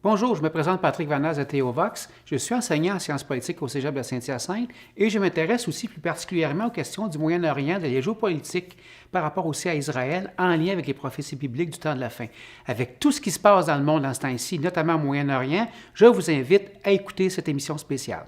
Bonjour, je me présente Patrick Vanaz de Théovox. Je suis enseignant en sciences politiques au Cégep de Saint-Hyacinthe et je m'intéresse aussi plus particulièrement aux questions du Moyen-Orient, de la géopolitique par rapport aussi à Israël, en lien avec les prophéties bibliques du temps de la fin. Avec tout ce qui se passe dans le monde en ce temps-ci, notamment au Moyen-Orient, je vous invite à écouter cette émission spéciale.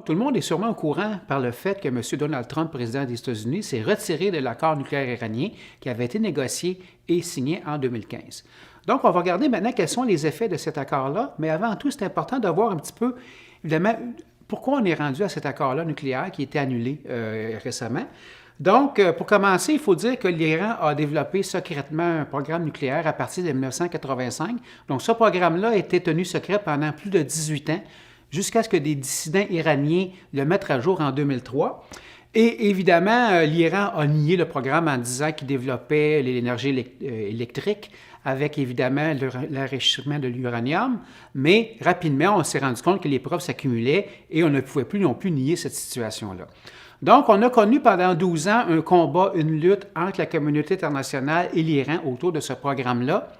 Tout le monde est sûrement au courant par le fait que M. Donald Trump, président des États-Unis, s'est retiré de l'accord nucléaire iranien qui avait été négocié et signé en 2015. Donc, on va regarder maintenant quels sont les effets de cet accord-là, mais avant tout, c'est important de voir un petit peu, évidemment, pourquoi on est rendu à cet accord-là nucléaire qui a été annulé récemment. Donc, pour commencer, il faut dire que l'Iran a développé secrètement un programme nucléaire à partir de 1985. Donc, ce programme-là a été tenu secret pendant plus de 18 ans, jusqu'à ce que des dissidents iraniens le mettent à jour en 2003. Et évidemment, l'Iran a nié le programme en disant qu'il développait l'énergie électrique avec évidemment l'enrichissement de l'uranium, mais rapidement, on s'est rendu compte que les preuves s'accumulaient et on ne pouvait plus non plus nier cette situation-là. Donc, on a connu pendant 12 ans un combat, une lutte entre la communauté internationale et l'Iran autour de ce programme-là.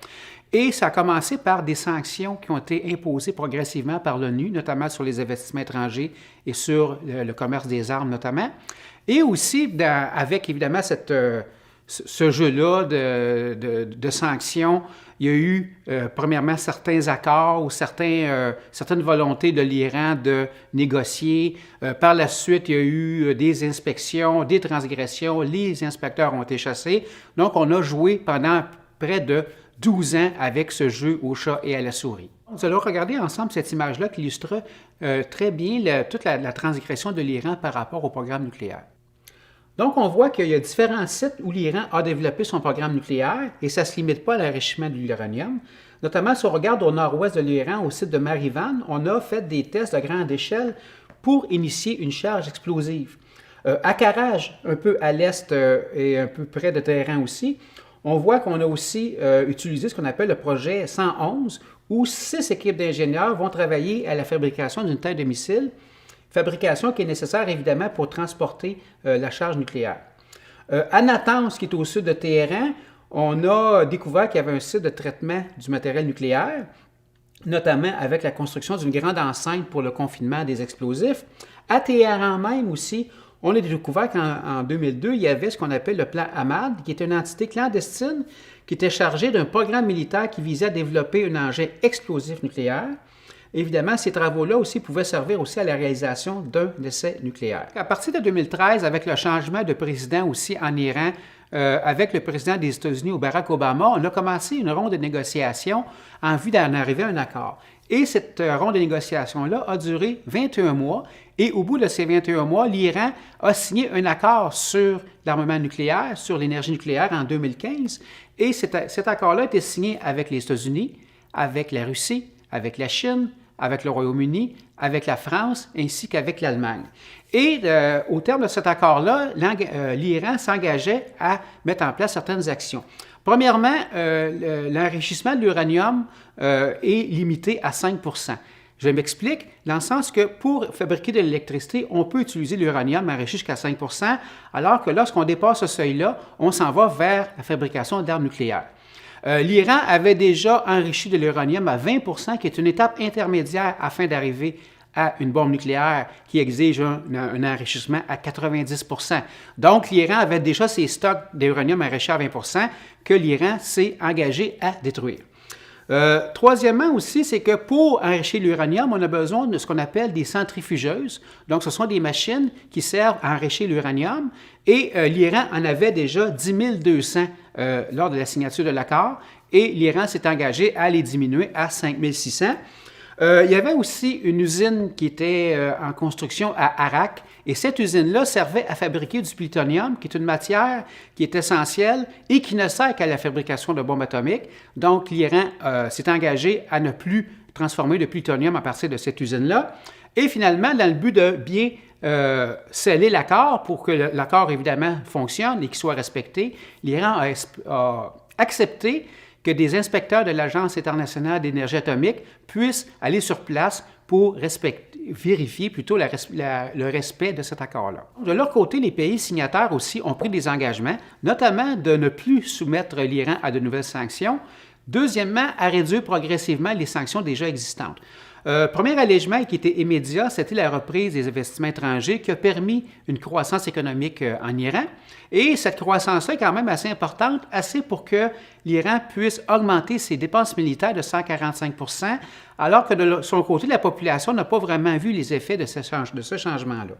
Et ça a commencé par des sanctions qui ont été imposées progressivement par l'ONU, notamment sur les investissements étrangers et sur le commerce des armes notamment. Et aussi, avec évidemment ce jeu-là de sanctions, il y a eu premièrement certains accords ou certaines volontés de l'Iran de négocier. Par la suite, il y a eu des inspections, des transgressions, les inspecteurs ont été chassés. Donc, on a joué pendant près de 12 ans avec ce jeu au chat et à la souris. Nous allons regarder ensemble cette image-là qui illustre très bien toute la transgression de l'Iran par rapport au programme nucléaire. Donc, on voit qu'il y a différents sites où l'Iran a développé son programme nucléaire et ça ne se limite pas à l'enrichissement de l'uranium. Notamment, si on regarde au nord-ouest de l'Iran, au site de Marivan, on a fait des tests de grande échelle pour initier une charge explosive. À Karaj, un peu à l'est et un peu près de Téhéran aussi, on voit qu'on a aussi utilisé ce qu'on appelle le projet 111, où 6 équipes d'ingénieurs vont travailler à la fabrication d'une tête de missile, fabrication qui est nécessaire évidemment pour transporter la charge nucléaire. À Natanz, qui est au sud de Téhéran, on a découvert qu'il y avait un site de traitement du matériel nucléaire, notamment avec la construction d'une grande enceinte pour le confinement des explosifs. À Téhéran même aussi, on a découvert qu'en 2002, il y avait ce qu'on appelle le plan Ahmad, qui est une entité clandestine qui était chargée d'un programme militaire qui visait à développer un engin explosif nucléaire. Évidemment, ces travaux-là aussi pouvaient servir aussi à la réalisation d'un essai nucléaire. À partir de 2013, avec le changement de président aussi en Iran, avec le président des États-Unis, Barack Obama, on a commencé une ronde de négociations en vue d'en arriver à un accord. Et cette ronde de négociations-là a duré 21 mois. Et au bout de ces 21 mois, l'Iran a signé un accord sur l'armement nucléaire, sur l'énergie nucléaire en 2015. Et cet accord-là a été signé avec les États-Unis, avec la Russie, avec la Chine, avec le Royaume-Uni, avec la France, ainsi qu'avec l'Allemagne. Et au terme de cet accord-là, l'Iran s'engageait à mettre en place certaines actions. Premièrement, l'enrichissement de l'uranium est limité à 5 %. Je m'explique, dans le sens que pour fabriquer de l'électricité, on peut utiliser l'uranium enrichi jusqu'à 5 %, alors que lorsqu'on dépasse ce seuil-là, on s'en va vers la fabrication d'armes nucléaires. L'Iran avait déjà enrichi de l'uranium à 20 %, qui est une étape intermédiaire afin d'arriver à une bombe nucléaire qui exige un enrichissement à 90 %. Donc, l'Iran avait déjà ses stocks d'uranium enrichi à 20 % que l'Iran s'est engagé à détruire. Troisièmement aussi, c'est que pour enrichir l'uranium, on a besoin de ce qu'on appelle des centrifugeuses. Donc, ce sont des machines qui servent à enrichir l'uranium et l'Iran en avait déjà 10 200 lors de la signature de l'accord et l'Iran s'est engagé à les diminuer à 5 600. Il y avait aussi une usine qui était en construction à Arak et cette usine-là servait à fabriquer du plutonium, qui est une matière qui est essentielle et qui ne sert qu'à la fabrication de bombes atomiques. Donc, l'Iran s'est engagé à ne plus transformer de plutonium à partir de cette usine-là. Et finalement, dans le but de bien sceller l'accord pour que l'accord, évidemment, fonctionne et qu'il soit respecté, l'Iran a accepté que des inspecteurs de l'Agence internationale d'énergie atomique puissent aller sur place pour vérifier plutôt le respect de cet accord-là. De leur côté, les pays signataires aussi ont pris des engagements, notamment de ne plus soumettre l'Iran à de nouvelles sanctions. Deuxièmement, à réduire progressivement les sanctions déjà existantes. Premier allègement qui était immédiat, c'était la reprise des investissements étrangers qui a permis une croissance économique en Iran. Et cette croissance-là est quand même assez importante, assez pour que l'Iran puisse augmenter ses dépenses militaires de 145 % alors que de son côté, la population n'a pas vraiment vu les effets de ce changement-là.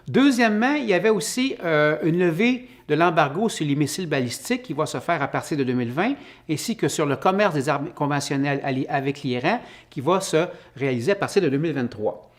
Deuxièmement, il y avait aussi une levée de l'embargo sur les missiles balistiques qui va se faire à partir de 2020, ainsi que sur le commerce des armes conventionnelles avec l'Iran qui va se réaliser à partir de 2023.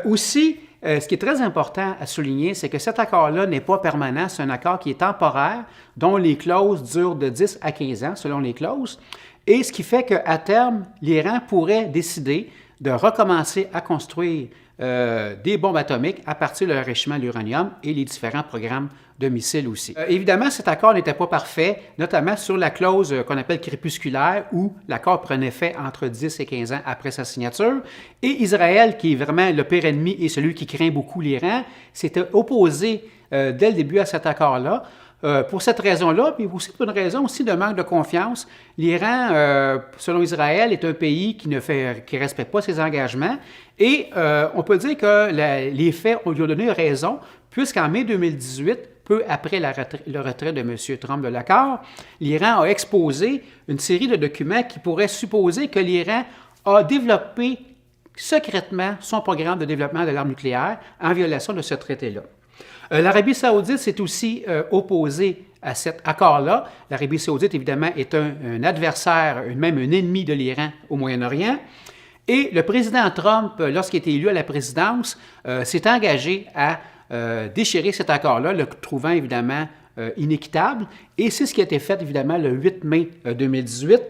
Aussi, ce qui est très important à souligner, c'est que cet accord-là n'est pas permanent, c'est un accord qui est temporaire, dont les clauses durent de 10 à 15 ans selon les clauses, et ce qui fait qu'à terme, l'Iran pourrait décider de recommencer à construire des bombes atomiques à partir de l'enrichissement de l'uranium et les différents programmes de missiles aussi. Évidemment, cet accord n'était pas parfait, notamment sur la clause qu'on appelle crépusculaire, où l'accord prenait fait entre 10 et 15 ans après sa signature. Et Israël, qui est vraiment le pire ennemi et celui qui craint beaucoup l'Iran, s'était opposé dès le début à cet accord-là. Pour cette raison-là, puis aussi pour une raison aussi de manque de confiance, l'Iran, selon Israël, est un pays qui ne respecte pas ses engagements. Et on peut dire que les faits lui ont donné raison, puisqu'en mai 2018, peu après le retrait de M. Trump de l'accord, l'Iran a exposé une série de documents qui pourraient supposer que l'Iran a développé secrètement son programme de développement de l'arme nucléaire en violation de ce traité-là. L'Arabie saoudite s'est aussi opposée à cet accord-là. L'Arabie saoudite, évidemment, est un adversaire, même un ennemi de l'Iran au Moyen-Orient. Et le président Trump, lorsqu'il a été élu à la présidence, s'est engagé à déchirer cet accord-là, le trouvant évidemment inéquitable. Et c'est ce qui a été fait, évidemment, le 8 mai 2018.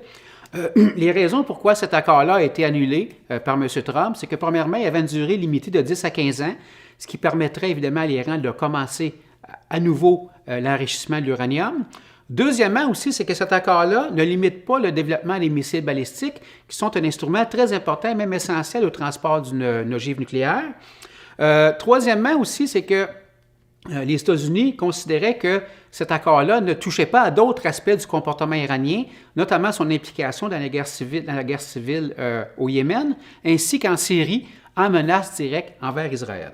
Les raisons pourquoi cet accord-là a été annulé par M. Trump, c'est que premièrement, il y avait une durée limitée de 10 à 15 ans, ce qui permettrait évidemment à l'Iran de commencer à nouveau l'enrichissement de l'uranium. Deuxièmement aussi, c'est que cet accord-là ne limite pas le développement des missiles balistiques, qui sont un instrument très important, même essentiel au transport d'une ogive nucléaire. Troisièmement aussi, c'est que les États-Unis considéraient que cet accord-là ne touchait pas à d'autres aspects du comportement iranien, notamment son implication dans la guerre civile au Yémen, ainsi qu'en Syrie, en menace directe envers Israël.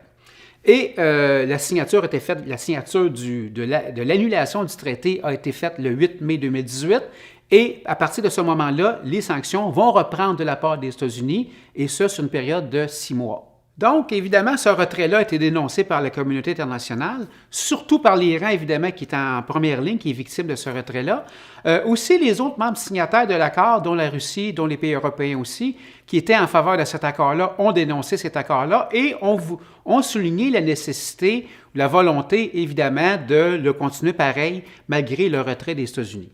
Et la signature de l'annulation du traité a été faite le 8 mai 2018. Et à partir de ce moment-là, les sanctions vont reprendre de la part des États-Unis, et ce, sur une période de 6 mois. Donc, évidemment, ce retrait-là a été dénoncé par la communauté internationale, surtout par l'Iran, évidemment, qui est en première ligne, qui est victime de ce retrait-là. Aussi, les autres membres signataires de l'accord, dont la Russie, dont les pays européens aussi, qui étaient en faveur de cet accord-là, ont dénoncé cet accord-là et ont souligné la nécessité, la volonté, évidemment, de le continuer pareil, malgré le retrait des États-Unis.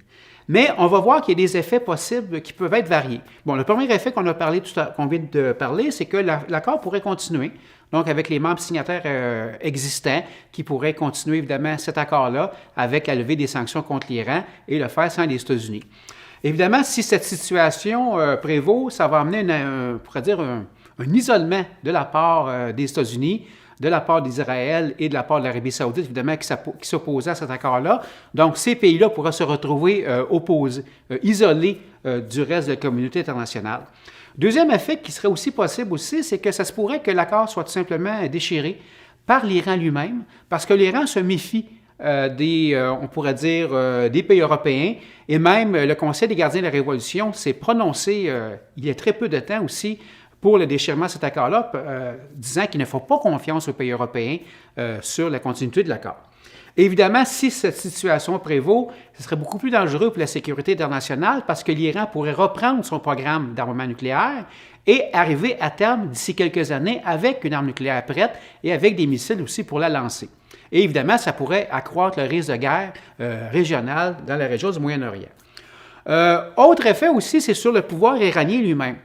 Mais on va voir qu'il y a des effets possibles qui peuvent être variés. Bon, le premier effet qu'on vient de parler, c'est que l'accord pourrait continuer, donc avec les membres signataires existants qui pourraient continuer évidemment cet accord-là avec la levée des sanctions contre l'Iran et le faire sans les États-Unis. Évidemment, si cette situation prévaut, ça va amener un isolement de la part des États-Unis, de la part d'Israël et de la part de l'Arabie saoudite, évidemment, qui s'opposaient à cet accord-là. Donc, ces pays-là pourraient se retrouver isolés du reste de la communauté internationale. Deuxième effet qui serait aussi possible aussi, c'est que ça se pourrait que l'accord soit tout simplement déchiré par l'Iran lui-même, parce que l'Iran se méfie des pays européens, et même le Conseil des gardiens de la Révolution s'est prononcé il y a très peu de temps aussi pour le déchirement de cet accord-là, disant qu'il ne faut pas confiance aux pays européens sur la continuité de l'accord. Évidemment, si cette situation prévaut, ce serait beaucoup plus dangereux pour la sécurité internationale parce que l'Iran pourrait reprendre son programme d'armement nucléaire et arriver à terme d'ici quelques années avec une arme nucléaire prête et avec des missiles aussi pour la lancer. Et évidemment, ça pourrait accroître le risque de guerre régionale dans la région du Moyen-Orient. Autre effet aussi, c'est sur le pouvoir iranien lui-même.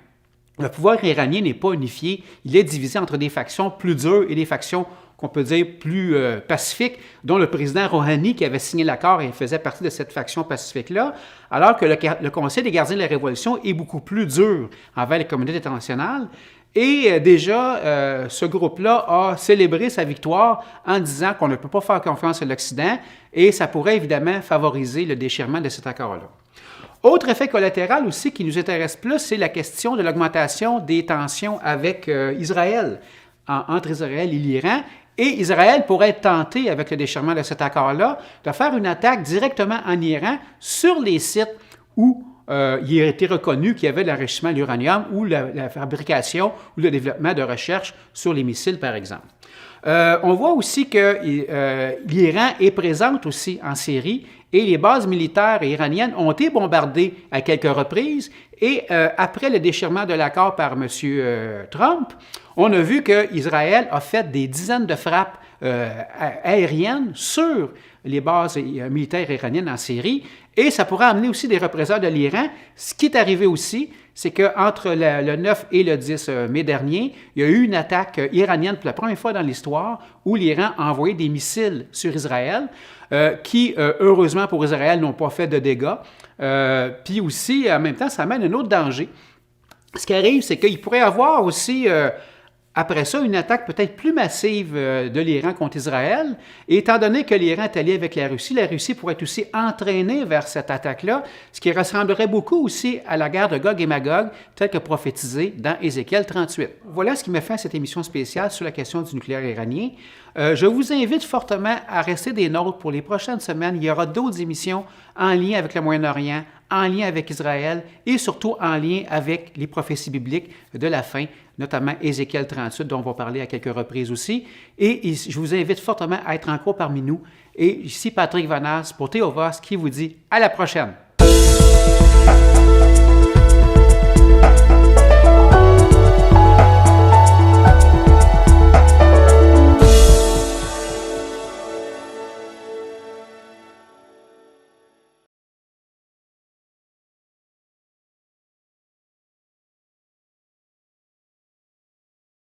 Le pouvoir iranien n'est pas unifié, il est divisé entre des factions plus dures et des factions qu'on peut dire plus pacifique, dont le président Rouhani qui avait signé l'accord et faisait partie de cette faction pacifique-là, alors que le Conseil des gardiens de la Révolution est beaucoup plus dur envers les communautés internationales. Et déjà, ce groupe-là a célébré sa victoire en disant qu'on ne peut pas faire confiance à l'Occident et ça pourrait évidemment favoriser le déchirement de cet accord-là. Autre effet collatéral aussi qui nous intéresse plus, c'est la question de l'augmentation des tensions avec Israël, entre Israël et l'Iran. Et Israël pourrait être tenté, avec le déchirement de cet accord-là, de faire une attaque directement en Iran sur les sites où il a été reconnu qu'il y avait de l'enrichissement de l'uranium ou la fabrication ou le développement de recherche sur les missiles, par exemple. On voit aussi que l'Iran est présente aussi en Syrie et les bases militaires iraniennes ont été bombardées à quelques reprises. Et après le déchirement de l'accord par M. Trump, on a vu qu'Israël a fait des dizaines de frappes aériennes sur les bases militaires iraniennes en Syrie. Et ça pourrait amener aussi des représailles de l'Iran. Ce qui est arrivé aussi, c'est qu'entre le 9 et le 10 mai dernier, il y a eu une attaque iranienne pour la première fois dans l'histoire où l'Iran a envoyé des missiles sur Israël qui, heureusement pour Israël, n'ont pas fait de dégâts. Puis aussi, en même temps, ça amène un autre danger. Ce qui arrive, c'est qu'il pourrait y avoir aussi... après ça, une attaque peut-être plus massive de l'Iran contre Israël. Et étant donné que l'Iran est allié avec la Russie pourrait être aussi entraînée vers cette attaque-là, ce qui ressemblerait beaucoup aussi à la guerre de Gog et Magog, telle que prophétisée dans Ézéchiel 38. Voilà ce qui me fait à cette émission spéciale sur la question du nucléaire iranien. Je vous invite fortement à rester des nôtres pour les prochaines semaines. Il y aura d'autres émissions en lien avec le Moyen-Orient, en lien avec Israël et surtout en lien avec les prophéties bibliques de la fin, notamment Ézéchiel 38, dont on va parler à quelques reprises aussi. Et je vous invite fortement à être encore parmi nous. Et ici Patrick Vanasse pour Théovos qui vous dit à la prochaine.